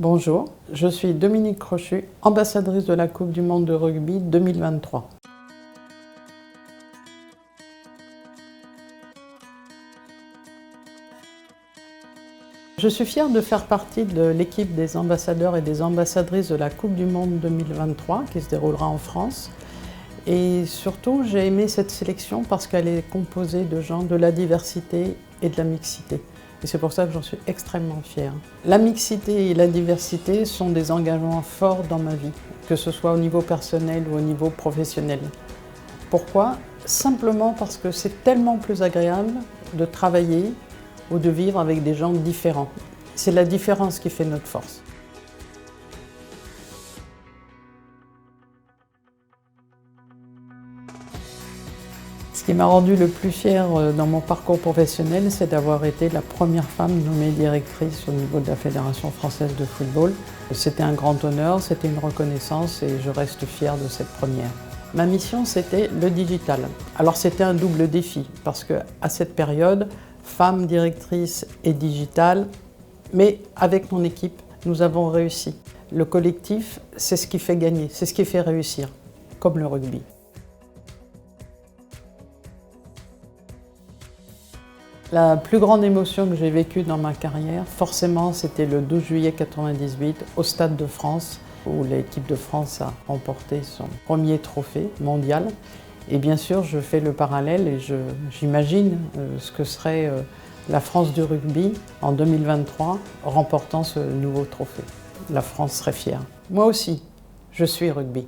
Bonjour, je suis Dominique Crochu, ambassadrice de la Coupe du Monde de rugby 2023. Je suis fière de faire partie de l'équipe des ambassadeurs et des ambassadrices de la Coupe du Monde 2023 qui se déroulera en France. Et surtout, j'ai aimé cette sélection parce qu'elle est composée de gens de la diversité et de la mixité. Et c'est pour ça que j'en suis extrêmement fière. La mixité et la diversité sont des engagements forts dans ma vie, que ce soit au niveau personnel ou au niveau professionnel. Pourquoi? Simplement parce que c'est tellement plus agréable de travailler ou de vivre avec des gens différents. C'est la différence qui fait notre force. Ce qui m'a rendue le plus fière dans mon parcours professionnel, c'est d'avoir été la première femme nommée directrice au niveau de la Fédération française de football. C'était un grand honneur, c'était une reconnaissance et je reste fière de cette première. Ma mission, c'était le digital. Alors c'était un double défi parce qu'à cette période, femme directrice et digital, mais avec mon équipe, nous avons réussi. Le collectif, c'est ce qui fait gagner, c'est ce qui fait réussir, comme le rugby. La plus grande émotion que j'ai vécue dans ma carrière, forcément, c'était le 12 juillet 1998 au Stade de France, où l'équipe de France a remporté son premier trophée mondial. Et bien sûr, je fais le parallèle et j'imagine ce que serait la France du rugby en 2023 remportant ce nouveau trophée. La France serait fière. Moi aussi, je suis rugby.